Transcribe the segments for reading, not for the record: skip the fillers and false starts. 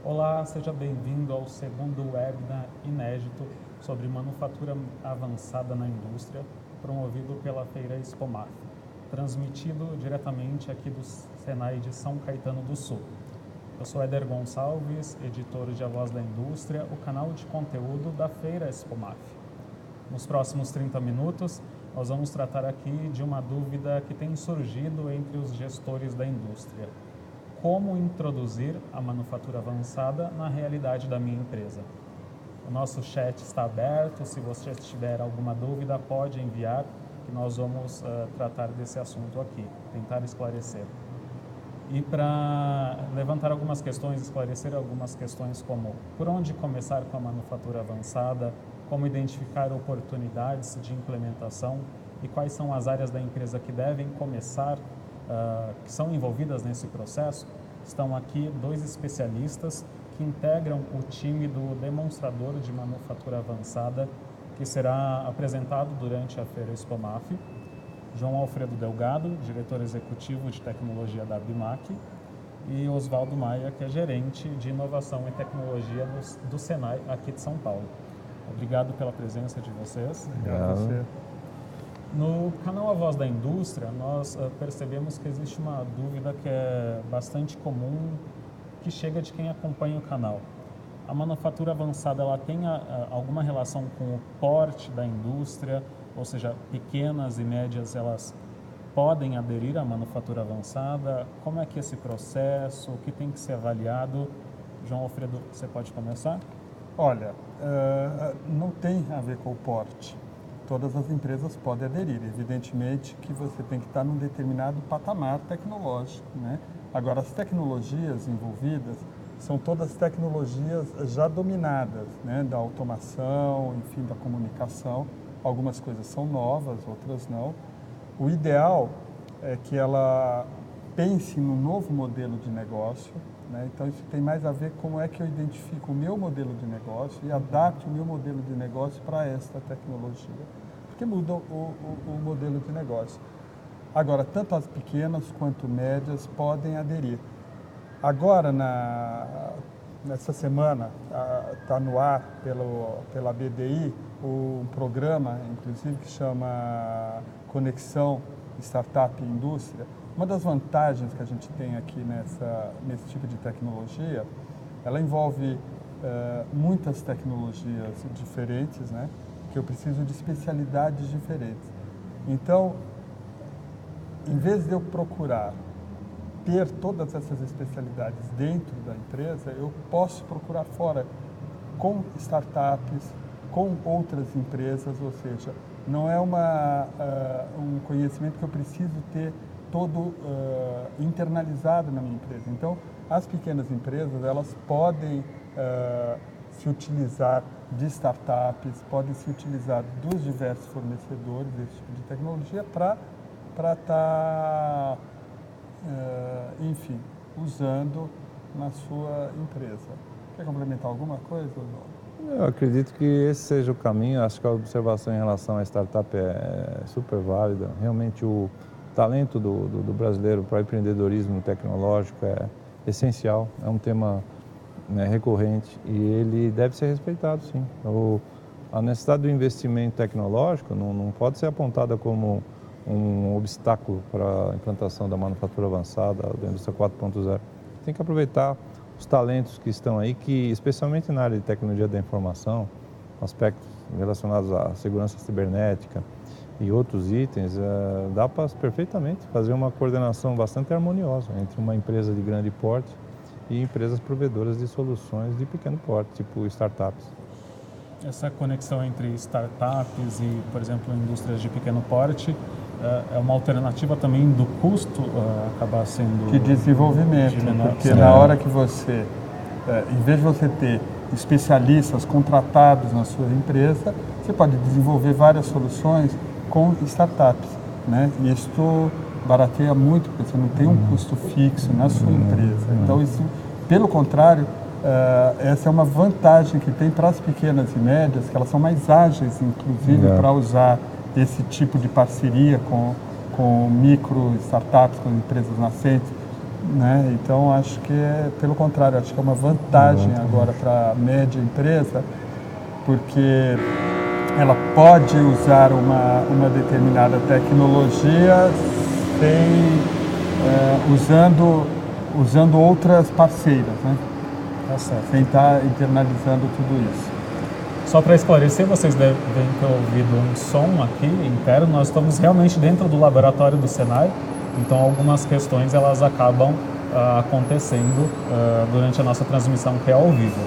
Olá, seja bem-vindo ao segundo webinar inédito sobre manufatura avançada na indústria, promovido pela Feira Expomaf, transmitido diretamente aqui do Senai de São Caetano do Sul. Eu sou Éder Gonçalves, editor de A Voz da Indústria, o canal de conteúdo da Feira Expomaf. Nos próximos 30 minutos, nós vamos tratar aqui de uma dúvida que tem surgido entre os gestores da indústria. Como introduzir a manufatura avançada na realidade da minha empresa? O nosso chat está aberto, se você tiver alguma dúvida, pode enviar, que nós vamos tratar desse assunto aqui, tentar esclarecer. E para levantar algumas questões, esclarecer algumas questões como por onde começar com a manufatura avançada, como identificar oportunidades de implementação e quais são as áreas da empresa que devem começar, que são envolvidas nesse processo, estão aqui dois especialistas que integram o time do demonstrador de manufatura avançada, que será apresentado durante a Feira Expomaf, João Alfredo Delgado, diretor executivo de tecnologia da Abimac, e Oswaldo Maia, que é gerente de inovação e tecnologia do Senai aqui de São Paulo. Obrigado pela presença de vocês. Obrigado a você. No canal A Voz da Indústria, nós percebemos que existe uma dúvida que é bastante comum, que chega de quem acompanha o canal. A manufatura avançada, ela tem alguma relação com o porte da indústria, ou seja, pequenas e médias, elas podem aderir à manufatura avançada? Como é que é esse processo? O que tem que ser avaliado? João Alfredo, você pode começar? Olha, não tem a ver com o porte. Todas as empresas podem aderir. Evidentemente que você tem que estar num determinado patamar tecnológico, né? Agora, as tecnologias envolvidas são todas tecnologias já dominadas, né? Da automação, enfim, da comunicação. Algumas coisas são novas, outras não. O ideal é que ela pense no novo modelo de negócio, né? Então, isso tem mais a ver com como é que eu identifico o meu modelo de negócio e adapte o meu modelo de negócio para esta tecnologia, porque muda o modelo de negócio. Agora, tanto as pequenas quanto médias podem aderir. Agora, nessa semana, está no ar pela BDI um programa, inclusive, que chama Conexão Startup e Indústria. Uma das vantagens que a gente tem aqui nesse tipo de tecnologia, ela envolve muitas tecnologias diferentes, né? Que eu preciso de especialidades diferentes. Então, em vez de eu procurar ter todas essas especialidades dentro da empresa, eu posso procurar fora com startups, com outras empresas, ou seja, não é um conhecimento que eu preciso ter todo internalizado na minha empresa. Então, as pequenas empresas, elas podem se utilizar de startups, podem se utilizar dos diversos fornecedores desse tipo de tecnologia para estar, enfim, usando na sua empresa. Quer complementar alguma coisa, João? Eu acredito que esse seja o caminho. Acho que a observação em relação à startup é super válida. Realmente o talento do brasileiro para empreendedorismo tecnológico é essencial, é um tema recorrente e ele deve ser respeitado, sim. A necessidade do investimento tecnológico não pode ser apontada como um obstáculo para a implantação da manufatura avançada, da indústria 4.0. Tem que aproveitar os talentos que estão aí, que especialmente na área de tecnologia da informação, aspectos relacionados à segurança cibernética e outros itens, dá para perfeitamente fazer uma coordenação bastante harmoniosa entre uma empresa de grande porte e empresas provedoras de soluções de pequeno porte, tipo startups. Essa conexão entre startups e, por exemplo, indústrias de pequeno porte é uma alternativa também do custo acabar sendo... De desenvolvimento, porque na hora que você, em vez de você ter especialistas contratados na sua empresa, você pode desenvolver várias soluções com startups, né? E isso barateia muito, porque você não tem um custo fixo na sua empresa. Então, isso, pelo contrário, essa é uma vantagem que tem para as pequenas e médias, que elas são mais ágeis, inclusive, para usar esse tipo de parceria com micro startups, com empresas nascentes, né? Então, acho que pelo contrário, acho que é uma vantagem agora para a média empresa, porque ela pode usar uma determinada tecnologia usando outras parceiras, né? Tá certo. Sem estar internalizando tudo isso. Só para esclarecer, vocês devem ter ouvido um som aqui interno. Nós estamos realmente dentro do laboratório do Senai, então algumas questões elas acabam acontecendo durante a nossa transmissão, que é ao vivo.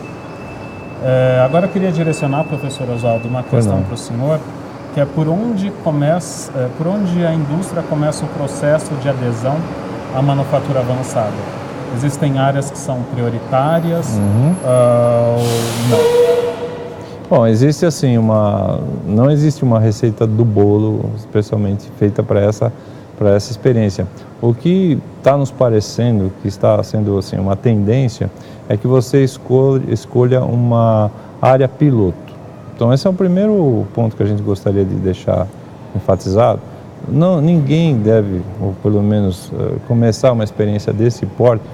Agora eu queria direcionar, professor Oswaldo, uma questão para o senhor, que é por onde a indústria começa o processo de adesão à manufatura avançada? Existem áreas que são prioritárias ou não? Bom, existe assim não existe uma receita do bolo especialmente feita para essa experiência. O que está nos parecendo que está sendo assim uma tendência é que você escolha uma área piloto. Então esse é o primeiro ponto que a gente gostaria de deixar enfatizado. Ninguém deve, ou pelo menos começar uma experiência desse porte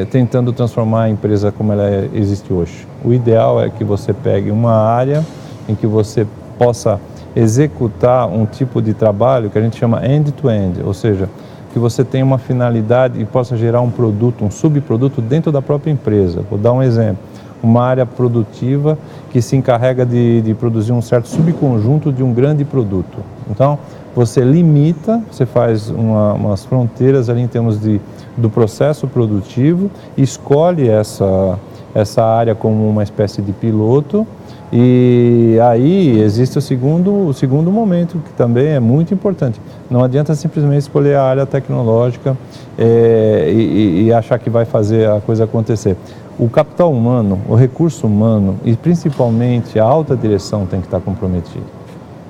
tentando transformar a empresa como ela existe hoje. O ideal é que você pegue uma área em que você possa executar um tipo de trabalho que a gente chama end-to-end, ou seja, que você tenha uma finalidade e possa gerar um produto, um subproduto dentro da própria empresa. Vou dar um exemplo. Uma área produtiva que se encarrega de produzir um certo subconjunto de um grande produto. Então, você limita, você faz umas fronteiras ali em termos do processo produtivo, escolhe essa área como uma espécie de piloto e aí existe o segundo momento que também é muito importante. Não adianta simplesmente escolher a área tecnológica e achar que vai fazer a coisa acontecer. O capital humano, o recurso humano e principalmente a alta direção tem que estar comprometido.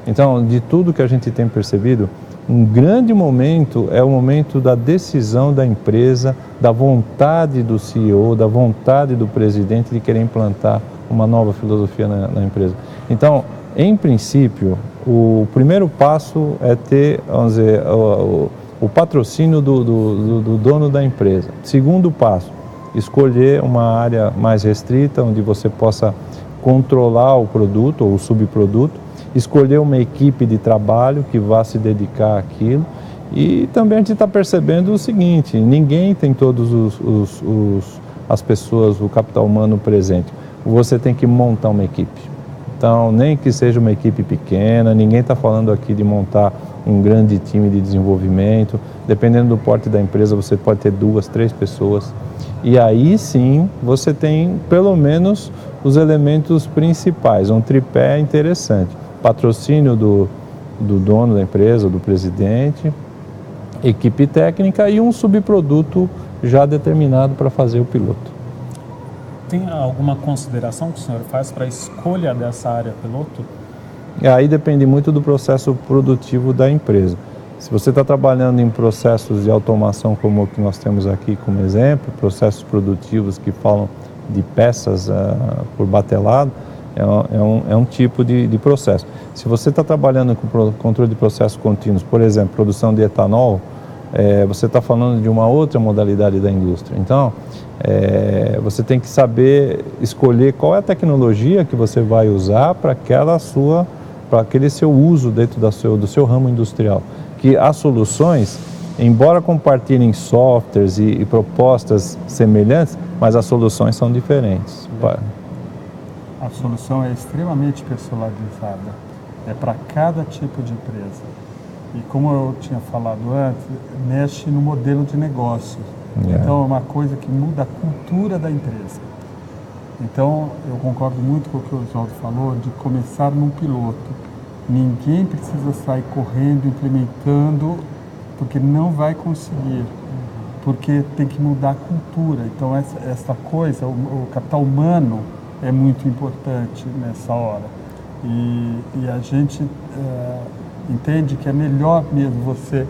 Então, de tudo que a gente tem percebido, um grande momento é o momento da decisão da empresa, da vontade do CEO, da vontade do presidente de querer implantar uma nova filosofia na empresa. Então, em princípio, o primeiro passo é ter, vamos dizer, o patrocínio do dono da empresa. Segundo passo, escolher uma área mais restrita, onde você possa controlar o produto ou o subproduto, escolher uma equipe de trabalho que vá se dedicar àquilo. E também a gente está percebendo o seguinte, ninguém tem todas as pessoas, o capital humano presente. Você tem que montar uma equipe. Então, nem que seja uma equipe pequena, ninguém está falando aqui de montar um grande time de desenvolvimento. Dependendo do porte da empresa, você pode ter 2, 3 pessoas. E aí sim, você tem pelo menos os elementos principais, um tripé interessante. Patrocínio do dono da empresa, do presidente, equipe técnica e um subproduto já determinado para fazer o piloto. Tem alguma consideração que o senhor faz para a escolha dessa área piloto? E aí depende muito do processo produtivo da empresa. Se você está trabalhando em processos de automação como o que nós temos aqui como exemplo, processos produtivos que falam de peças por batelado, é um tipo de processo. Se você está trabalhando com controle de processos contínuos, por exemplo, produção de etanol, você está falando de uma outra modalidade da indústria. Então, você tem que saber escolher qual é a tecnologia que você vai usar para aquele seu uso dentro do seu ramo industrial. Que as soluções, embora compartilhem softwares e propostas semelhantes, mas as soluções são diferentes. A solução é extremamente personalizada, é para cada tipo de empresa. E como eu tinha falado antes, mexe no modelo de negócio. Então é uma coisa que muda a cultura da empresa. Então eu concordo muito com o que o Oswaldo falou, de começar num piloto. Ninguém precisa sair correndo, implementando, porque não vai conseguir. Porque tem que mudar a cultura. Então essa coisa, o capital humano é muito importante nessa hora. E a gente entende que é melhor mesmo você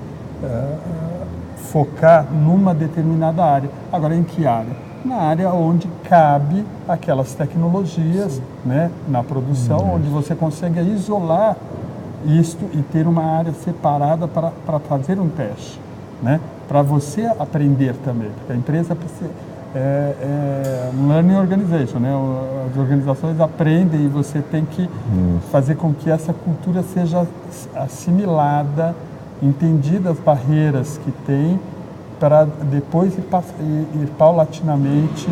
focar numa determinada área. Agora, em que área? Na área onde cabe aquelas tecnologias, né, na produção, onde você consegue isolar isto e ter uma área separada para fazer um teste, né? para você aprender também, porque a empresa precisa, um learning organization, né? As organizações aprendem e você tem que fazer com que essa cultura seja assimilada, entendida as barreiras que tem, para depois ir paulatinamente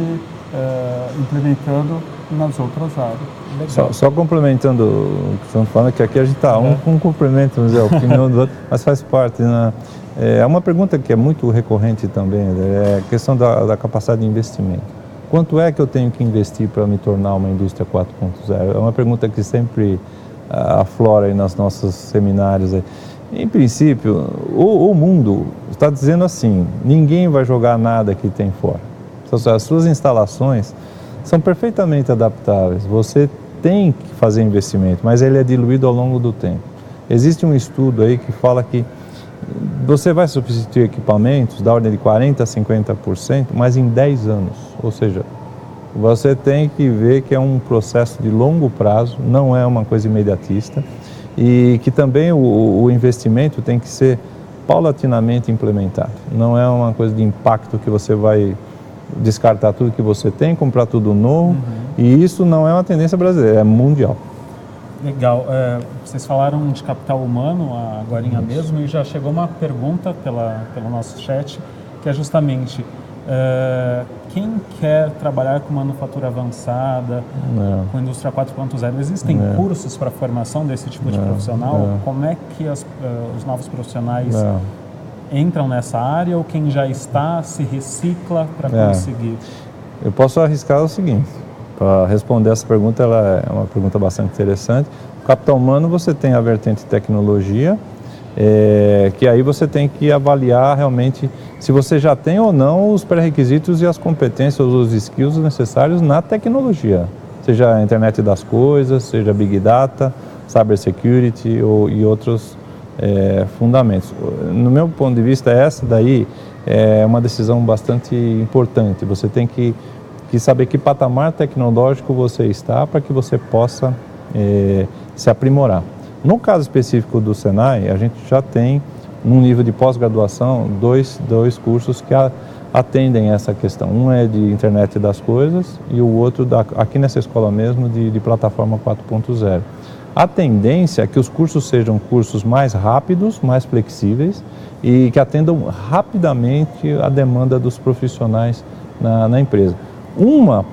implementando nas outras áreas. Só complementando o que estamos falando, que aqui a gente está um complemento, vamos dizer, a opinião do outro, mas faz parte, né? É uma pergunta que é muito recorrente também, é a questão da capacidade de investimento. Quanto é que eu tenho que investir para me tornar uma indústria 4.0? É uma pergunta que sempre aflora aí nos nossos seminários. Aí. Em princípio, o mundo está dizendo assim, ninguém vai jogar nada que tem fora. As suas instalações são perfeitamente adaptáveis. Você tem que fazer investimento, mas ele é diluído ao longo do tempo. Existe um estudo aí que fala que você vai substituir equipamentos da ordem de 40% a 50%, mas em 10 anos. Ou seja, você tem que ver que é um processo de longo prazo, não é uma coisa imediatista, e que também o investimento tem que ser paulatinamente implementado. Não é uma coisa de impacto que você vai descartar tudo que você tem, comprar tudo novo, e isso não é uma tendência brasileira, é mundial. Legal. Vocês falaram de capital humano agorinha mesmo, e já chegou uma pergunta pelo nosso chat, que é justamente quem quer trabalhar com manufatura avançada, com indústria 4.0, existem cursos para formação desse tipo de profissional? Como é que os novos profissionais entram nessa área, ou quem já está se recicla para conseguir? Eu posso arriscar o seguinte, para responder essa pergunta, ela é uma pergunta bastante interessante. O capital humano, você tem a vertente tecnologia, que aí você tem que avaliar realmente se você já tem ou não os pré-requisitos e as competências, os skills necessários na tecnologia, seja a internet das coisas, seja Big Data, Cybersecurity e outros fundamentos. No meu ponto de vista, essa daí é uma decisão bastante importante. Você tem que saber que patamar tecnológico você está para que você possa se aprimorar. No caso específico do Senai, a gente já tem, num nível de pós-graduação, dois cursos que atendem essa questão. Um é de internet das coisas e o outro, aqui nessa escola mesmo, de plataforma 4.0. A tendência é que os cursos sejam cursos mais rápidos, mais flexíveis e que atendam rapidamente a demanda dos profissionais na empresa. Uma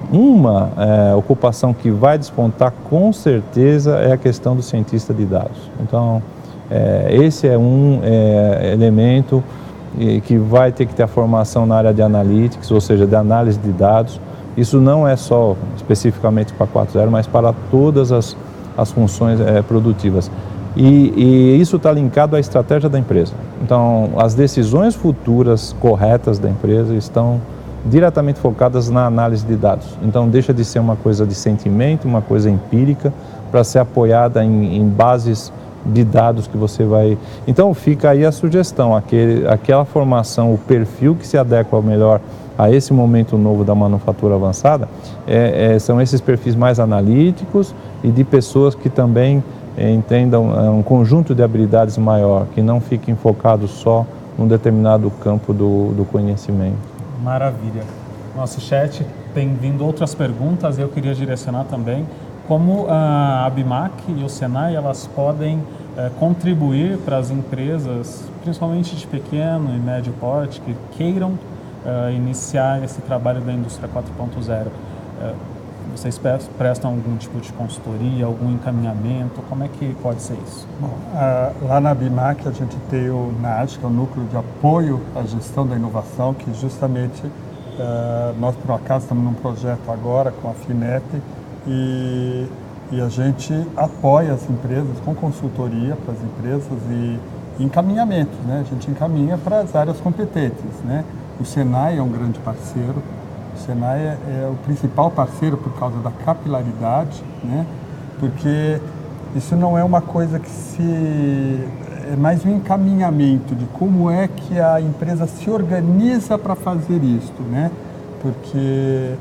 ocupação que vai despontar com certeza é a questão do cientista de dados. Então, esse é um elemento que vai ter que ter a formação na área de analytics, ou seja, de análise de dados. Isso não é só especificamente para 4.0, mas para todas as funções produtivas. E isso está linkado à estratégia da empresa. Então, as decisões futuras corretas da empresa estão diretamente focadas na análise de dados. Então, deixa de ser uma coisa de sentimento, uma coisa empírica, para ser apoiada em bases de dados que você vai... Então, fica aí a sugestão, aquela formação, o perfil que se adequa melhor a esse momento novo da manufatura avançada, são esses perfis mais analíticos e de pessoas que também entendam um conjunto de habilidades maior, que não fiquem focados só num determinado campo do conhecimento. Maravilha. Nosso chat tem vindo outras perguntas, eu queria direcionar também como a ABIMAQ e o Senai elas podem contribuir para as empresas, principalmente de pequeno e médio porte, que queiram iniciar esse trabalho da indústria 4.0. Vocês prestam algum tipo de consultoria, algum encaminhamento? Como é que pode ser isso? Bom, lá na ABIMAQ a gente tem o NAGE, que é o Núcleo de Apoio à Gestão da Inovação, que justamente nós, por acaso, estamos num projeto agora com a FINEP e a gente apoia as empresas com consultoria para as empresas e encaminhamento, né? A gente encaminha para as áreas competentes, né? O Senai é um grande parceiro. O Senai é o principal parceiro por causa da capilaridade, né? Porque isso não é uma coisa é mais um encaminhamento de como é que a empresa se organiza para fazer isto, né? Porque,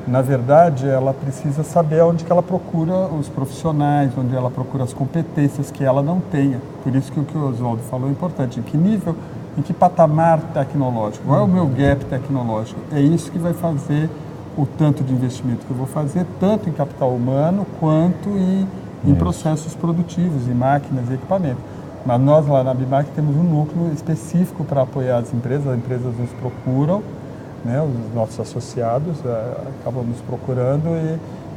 na verdade, ela precisa saber onde que ela procura os profissionais, onde ela procura as competências que ela não tenha. Por isso que o que o Oswaldo falou é importante, em que nível Em que patamar tecnológico? Qual é o meu gap tecnológico? É isso que vai fazer o tanto de investimento que eu vou fazer, tanto em capital humano quanto em processos produtivos, em máquinas e equipamentos. Mas nós lá na Bimac temos um núcleo específico para apoiar as empresas nos procuram, né, os nossos associados acabam nos procurando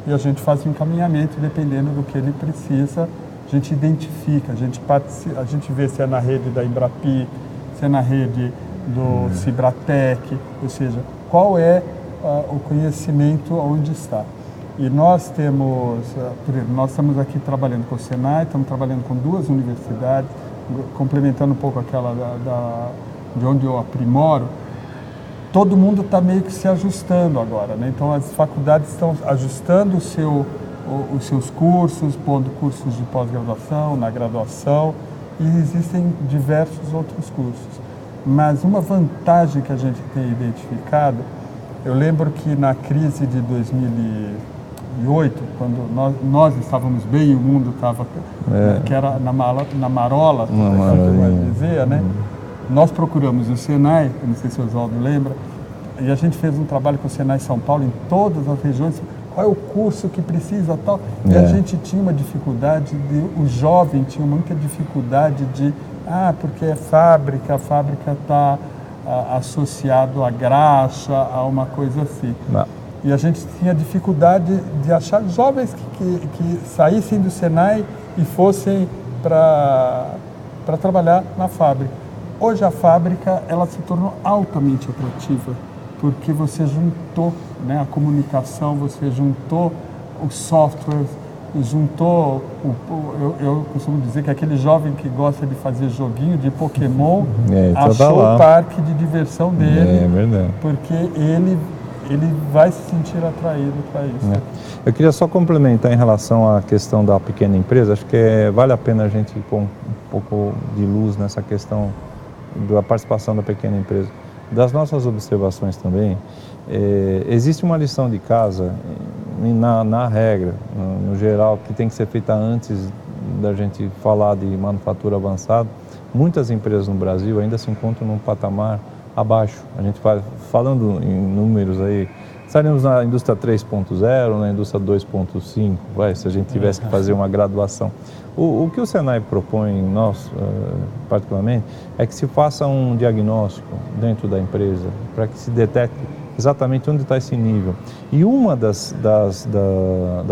e a gente faz um encaminhamento dependendo do que ele precisa, a gente identifica, a gente vê se é na rede da Embrapi, se é na rede do Cibratec, ou seja, qual é o conhecimento onde está. E nós temos, por exemplo, nós estamos aqui trabalhando com o Senai, estamos trabalhando com 2 universidades, complementando um pouco aquela de onde eu aprimoro. Todo mundo está meio que se ajustando agora, né? Então as faculdades estão ajustando os seus cursos, pondo cursos de pós-graduação, na graduação, e existem diversos outros cursos. Mas uma vantagem que a gente tem identificado, eu lembro que na crise de 2008, quando nós estávamos bem, o mundo estava, que era na marola, como dizia, né? Nós procuramos o Senai, eu não sei se o Oswaldo lembra, e a gente fez um trabalho com o Senai São Paulo em todas as regiões, qual é o curso que precisa tal, e a gente tinha uma dificuldade, o jovem tinha muita dificuldade de, porque é fábrica, a fábrica está associado à graxa, a uma coisa assim. Não. E a gente tinha dificuldade de achar jovens que saíssem do Senai e fossem para trabalhar na fábrica. Hoje a fábrica ela se tornou altamente atrativa, porque você juntou, né, a comunicação, você juntou os softwares, juntou, eu costumo dizer que aquele jovem que gosta de fazer joguinho de Pokémon achou o parque de diversão dele, porque ele vai se sentir atraído para isso. Eu queria só complementar em relação à questão da pequena empresa, acho que vale a pena a gente pôr um pouco de luz nessa questão da participação da pequena empresa. Das nossas observações também, existe uma lição de casa, na regra, no geral, que tem que ser feita antes da gente falar de manufatura avançada. Muitas empresas no Brasil ainda se encontram num patamar abaixo. A gente falando em números aí, estaríamos na indústria 3.0, na indústria 2.5, se a gente tivesse que fazer uma graduação. O que o Senai propõe, nós particularmente, é que se faça um diagnóstico dentro da empresa para que se detecte exatamente onde está esse nível. E uma das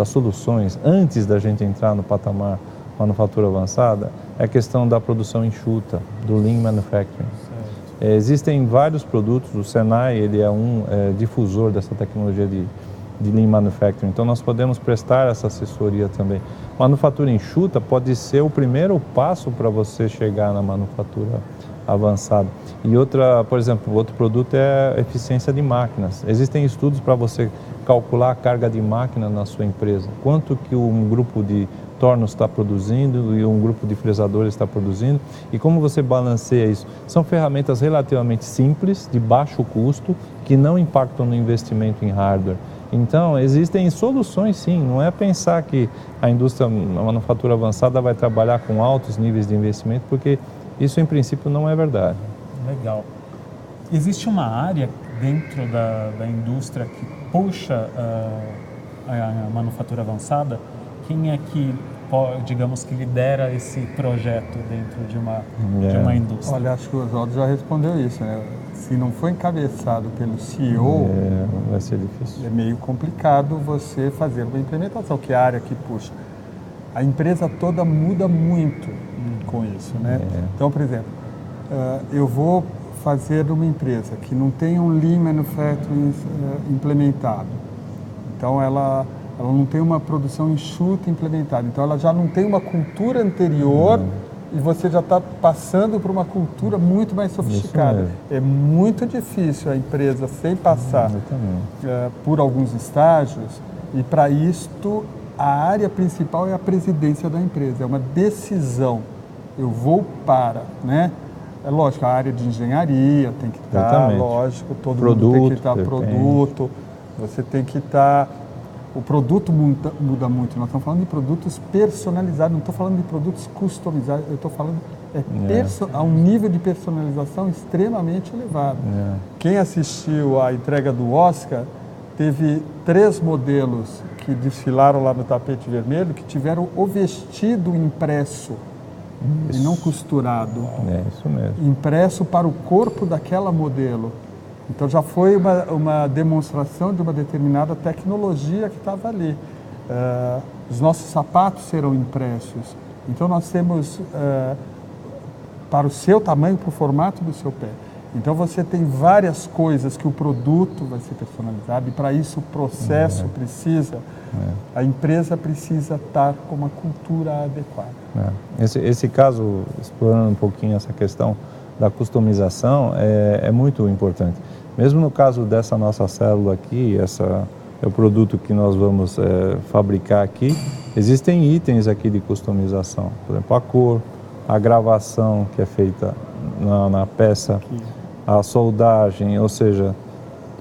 soluções, antes da gente entrar no patamar manufatura avançada, é a questão da produção enxuta, do Lean Manufacturing. Existem vários produtos, o Senai ele é um difusor dessa tecnologia de Lean Manufacturing, então nós podemos prestar essa assessoria também. Manufatura enxuta pode ser o primeiro passo para você chegar na manufatura avançada. E por exemplo, outro produto é a eficiência de máquinas. Existem estudos para você calcular a carga de máquina na sua empresa, quanto que um grupo de tornos está produzindo e um grupo de fresadores está produzindo e como você balanceia isso. São ferramentas relativamente simples, de baixo custo, que não impactam no investimento em hardware. Então, existem soluções sim, não é pensar que a indústria, a manufatura avançada vai trabalhar com altos níveis de investimento, porque isso em princípio não é verdade. Legal. Existe uma área dentro da indústria que puxa a manufatura avançada? Quem é que, digamos, que lidera esse projeto dentro de uma indústria? Olha, acho que o Oswaldo já respondeu isso, né? Se não for encabeçado pelo CEO, vai ser difícil. É meio complicado você fazer uma implementação, que é a área que puxa. A empresa toda muda muito com isso, né? Então, por exemplo, eu vou fazer uma empresa que não tem um Lean Manufacturing implementado. Então, ela não tem uma produção enxuta implementada. Então, ela já não tem uma cultura anterior e você já está passando por uma cultura muito mais sofisticada. É muito difícil a empresa, sem passar por alguns estágios, e para isto, a área principal é a presidência da empresa. É uma decisão. Eu vou para, né? É lógico, a área de engenharia tem que estar, lógico, todo mundo tem que estar produto, você tem que estar... O produto muda muito, nós estamos falando de produtos personalizados, não estou falando de produtos customizados, eu estou falando a um nível de personalização extremamente elevado. Quem assistiu à entrega do Oscar, teve 3 modelos que desfilaram lá no tapete vermelho que tiveram o vestido impresso e não costurado. É isso mesmo. Impresso para o corpo daquela modelo. Então já foi uma demonstração de uma determinada tecnologia que estava ali. Os nossos sapatos serão impressos. Então nós temos para o seu tamanho, para o formato do seu pé. Então você tem várias coisas que o produto vai ser personalizado e para isso o processo precisa, a empresa precisa estar com uma cultura adequada. Esse caso, explorando um pouquinho essa questão da customização, é muito importante. Mesmo no caso dessa nossa célula aqui, é o produto que nós vamos fabricar aqui, existem itens aqui de customização, por exemplo, a cor, a gravação que é feita na peça, a soldagem, ou seja,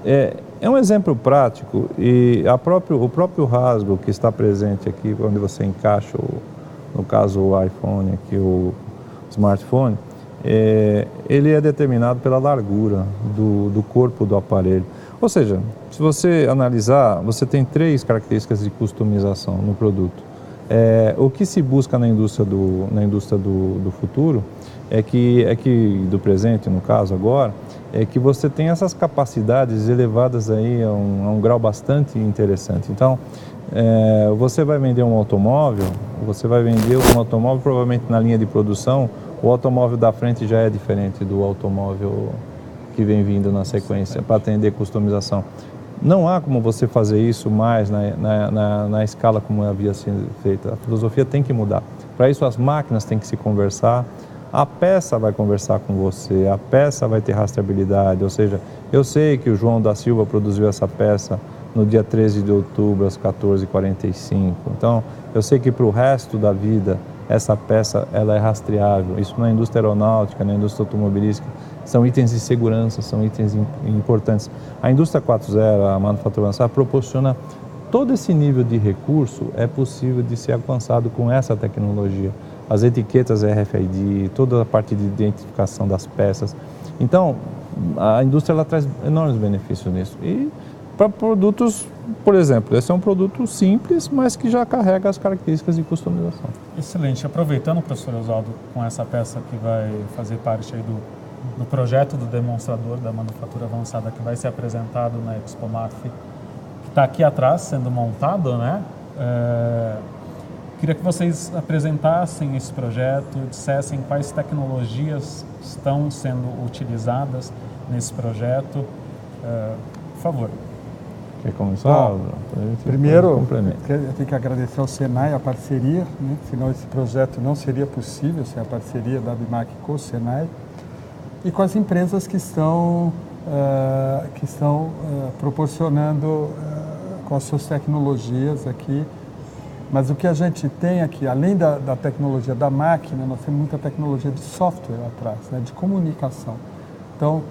é um exemplo prático e o próprio rasgo que está presente aqui, onde você encaixa, no caso o iPhone, aqui o smartphone, ele é determinado pela largura do corpo do aparelho. Ou seja, se você analisar, você tem 3 características de customização no produto. O que se busca na indústria do futuro é que do presente, no caso agora, é que você tem essas capacidades elevadas aí a um grau bastante interessante. Então, você vai vender um automóvel, provavelmente na linha de produção, o automóvel da frente já é diferente do automóvel que vem vindo na sequência para atender customização. Não há como você fazer isso mais na escala como havia sido feita. A filosofia tem que mudar. Para isso, as máquinas têm que se conversar, a peça vai conversar com você, a peça vai ter rastreabilidade. Ou seja, eu sei que o João da Silva produziu essa peça no dia 13 de outubro, às 14h45. Então, eu sei que para o resto da vida, essa peça ela é rastreável. Isso na indústria aeronáutica, na indústria automobilística, são itens de segurança, são itens importantes. A indústria 4.0, a manufatura avançada, proporciona todo esse nível de recurso, é possível de ser alcançado com essa tecnologia. As etiquetas RFID, toda a parte de identificação das peças. Então, a indústria ela traz enormes benefícios nisso. E para produtos, por exemplo, esse é um produto simples, mas que já carrega as características de customização. Excelente. Aproveitando, professor Oswaldo, com essa peça que vai fazer parte aí do projeto do demonstrador da manufatura avançada que vai ser apresentado na Expomarf, que está aqui atrás sendo montado, né? Queria que vocês apresentassem esse projeto, dissessem quais tecnologias estão sendo utilizadas nesse projeto. Por favor. Quer começar? Primeiro, eu tenho que agradecer ao Senai a parceria, né? Senão esse projeto não seria possível sem a parceria da ABIMAQ com o Senai e com as empresas que estão proporcionando com as suas tecnologias aqui. Mas o que a gente tem aqui, além da tecnologia da máquina, nós temos muita tecnologia de software atrás, né? De comunicação. Então,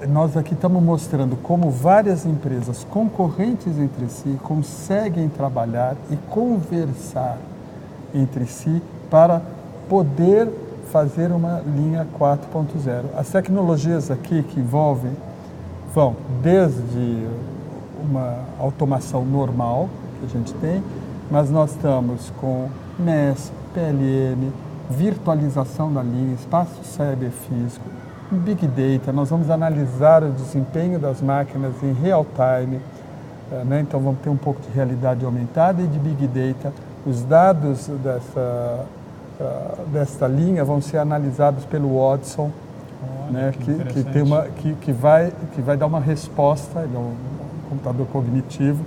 nós aqui estamos mostrando como várias empresas concorrentes entre si conseguem trabalhar e conversar entre si para poder fazer uma linha 4.0. As tecnologias aqui que envolvem vão desde uma automação normal que a gente tem, mas nós estamos com MES, PLM, virtualização da linha, espaço cyberfísico, Big Data. Nós vamos analisar o desempenho das máquinas em real time, né? Então vamos ter um pouco de realidade aumentada e de Big Data. Os dados desta linha vão ser analisados pelo Watson, né? que vai dar uma resposta, ele é um computador cognitivo,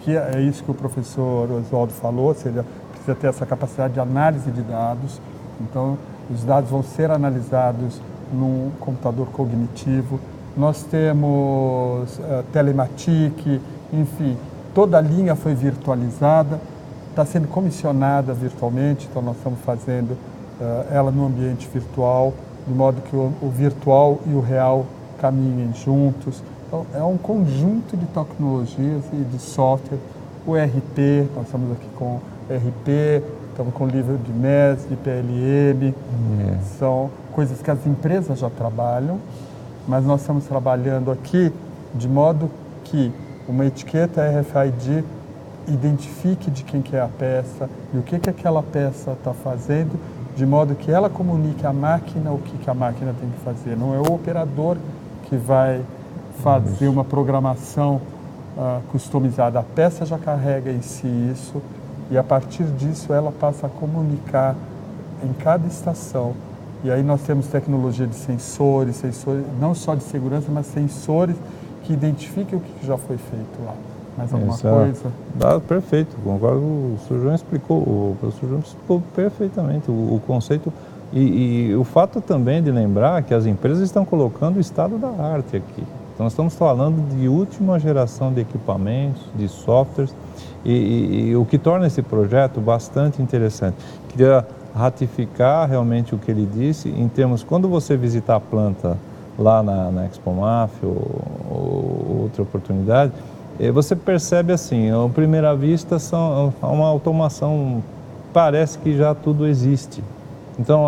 que é isso que o professor Oswaldo falou, ou seja, precisa ter essa capacidade de análise de dados. Então, os dados vão ser analisados num computador cognitivo. Nós temos telematic, enfim, toda a linha foi virtualizada, está sendo comissionada virtualmente, então nós estamos fazendo ela no ambiente virtual, de modo que o virtual e o real caminhem juntos. Então, é um conjunto de tecnologias e de software. O ERP, nós estamos aqui com RP, estamos com livro de MES, de PLM, são coisas que as empresas já trabalham, mas nós estamos trabalhando aqui de modo que uma etiqueta RFID identifique de quem que é a peça e o que aquela peça está fazendo, de modo que ela comunique à máquina o que a máquina tem que fazer. Não é o operador que vai fazer uma programação customizada. A peça já carrega em si isso e a partir disso ela passa a comunicar em cada estação. E aí nós temos tecnologia de sensores não só de segurança, mas sensores que identifiquem o que já foi feito lá. Mais alguma coisa? Perfeito, concordo. O professor João explicou perfeitamente o conceito e o fato também de lembrar que as empresas estão colocando o estado da arte aqui. Então, nós estamos falando de última geração de equipamentos, de softwares e o que torna esse projeto bastante interessante. Queria ratificar realmente o que ele disse em termos, quando você visitar a planta lá na ExpoMAF ou outra oportunidade, você percebe assim, à primeira vista, uma automação, parece que já tudo existe. Então,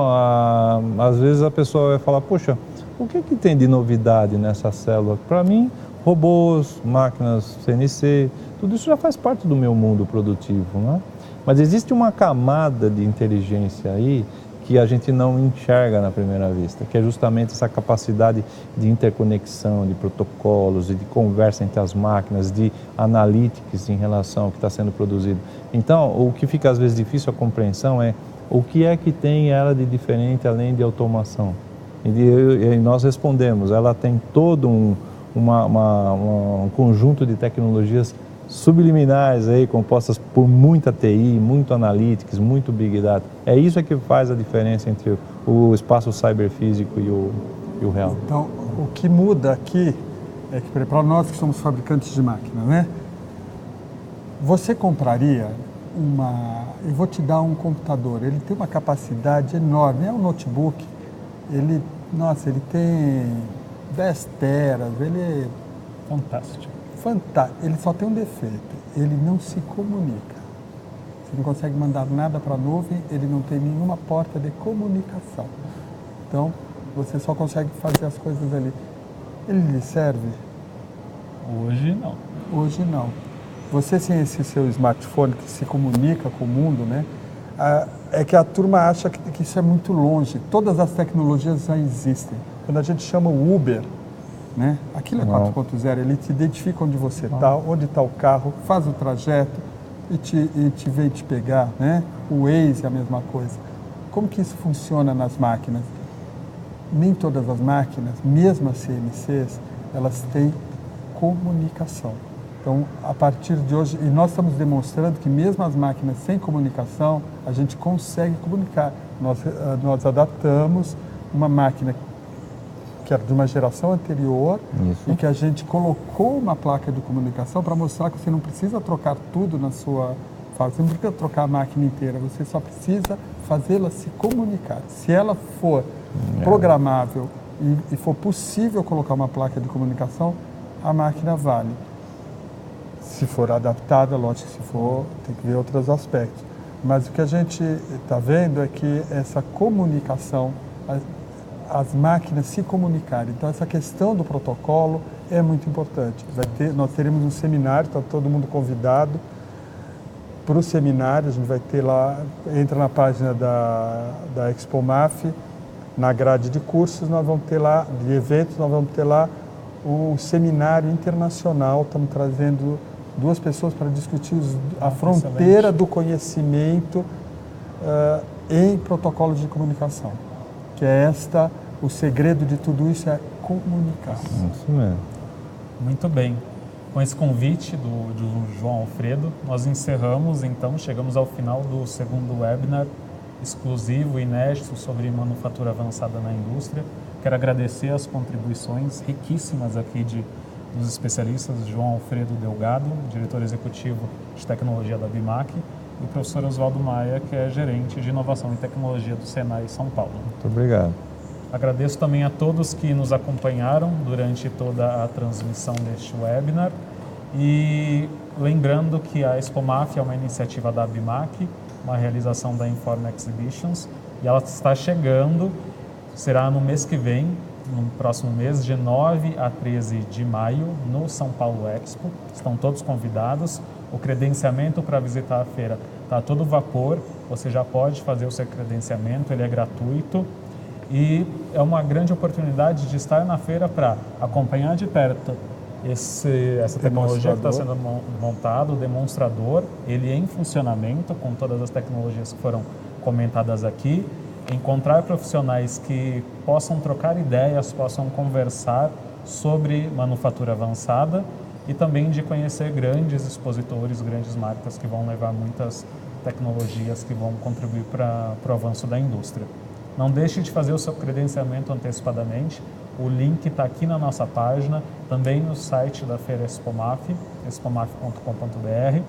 às vezes a pessoa vai falar, poxa, o que tem de novidade nessa célula? Para mim, robôs, máquinas CNC, tudo isso já faz parte do meu mundo produtivo, né? Mas existe uma camada de inteligência aí que a gente não enxerga na primeira vista, que é justamente essa capacidade de interconexão, de protocolos e de conversa entre as máquinas, de analytics em relação ao que está sendo produzido. Então, o que fica às vezes difícil a compreensão é o que é que tem ela de diferente além de automação. E nós respondemos, ela tem todo um conjunto de tecnologias subliminares aí, compostas por muita TI, muito analytics, muito Big Data. É isso que faz a diferença entre o espaço cyberfísico e o real. Então, o que muda aqui é que, para nós que somos fabricantes de máquinas, né? Você compraria eu vou te dar um computador, ele tem uma capacidade enorme, é um notebook, ele tem 10 teras, ele é fantástico. Ele só tem um defeito, ele não se comunica. Você não consegue mandar nada para a nuvem, ele não tem nenhuma porta de comunicação. Então, você só consegue fazer as coisas ali. Ele lhe serve? Hoje não. Hoje não. Você sem esse seu smartphone que se comunica com o mundo, né? É que a turma acha que isso é muito longe. Todas as tecnologias já existem. Quando a gente chama o Uber, né? Aquilo é 4.0, ele te identifica onde você está, onde está o carro, faz o trajeto e te vem te pegar, né? O Waze é a mesma coisa. Como que isso funciona nas máquinas? Nem todas as máquinas, mesmo as CNCs, elas têm comunicação. Então, a partir de hoje, e nós estamos demonstrando que mesmo as máquinas sem comunicação, a gente consegue comunicar. Nós adaptamos uma máquina que era de uma geração anterior e que a gente colocou uma placa de comunicação para mostrar que você não precisa trocar tudo na sua fase, você não precisa trocar a máquina inteira, você só precisa fazê-la se comunicar. Se ela for programável e for possível colocar uma placa de comunicação, a máquina vale. Se for adaptada, lógico, se for, tem que ver outros aspectos. Mas o que a gente está vendo é que essa comunicação, as máquinas se comunicarem. Então, essa questão do protocolo é muito importante. Nós teremos um seminário, está todo mundo convidado para o seminário. A gente vai ter lá, entra na página da ExpoMAF, na grade de cursos, nós vamos ter lá, de eventos, nós vamos ter lá o seminário internacional. Estamos trazendo 2 pessoas para discutir a fronteira do conhecimento em protocolos de comunicação. Que é o segredo de tudo isso é comunicar. Isso mesmo. Muito bem. Com esse convite do João Alfredo, nós encerramos, então, chegamos ao final do segundo webinar exclusivo e inédito sobre manufatura avançada na indústria. Quero agradecer as contribuições riquíssimas aqui dos especialistas João Alfredo Delgado, diretor executivo de tecnologia da BIMAC, e o professor Oswaldo Maia, que é gerente de inovação e tecnologia do Senai São Paulo. Muito obrigado. Agradeço também a todos que nos acompanharam durante toda a transmissão deste webinar e lembrando que a Expomaf é uma iniciativa da ABIMAC, uma realização da Informa Exhibitions, e ela está chegando, será no mês que vem, no próximo mês, de 9 a 13 de maio, no São Paulo Expo. Estão todos convidados. O credenciamento para visitar a feira está a todo vapor, você já pode fazer o seu credenciamento, ele é gratuito. E é uma grande oportunidade de estar na feira para acompanhar de perto essa tecnologia que está sendo montada, o demonstrador, ele é em funcionamento com todas as tecnologias que foram comentadas aqui, encontrar profissionais que possam trocar ideias, possam conversar sobre manufatura avançada e também de conhecer grandes expositores, grandes marcas que vão levar muitas tecnologias que vão contribuir para o avanço da indústria. Não deixe de fazer o seu credenciamento antecipadamente. O link está aqui na nossa página, também no site da Feira Expomaf, expomaf.com.br.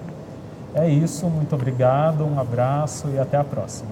É isso, muito obrigado, um abraço e até a próxima.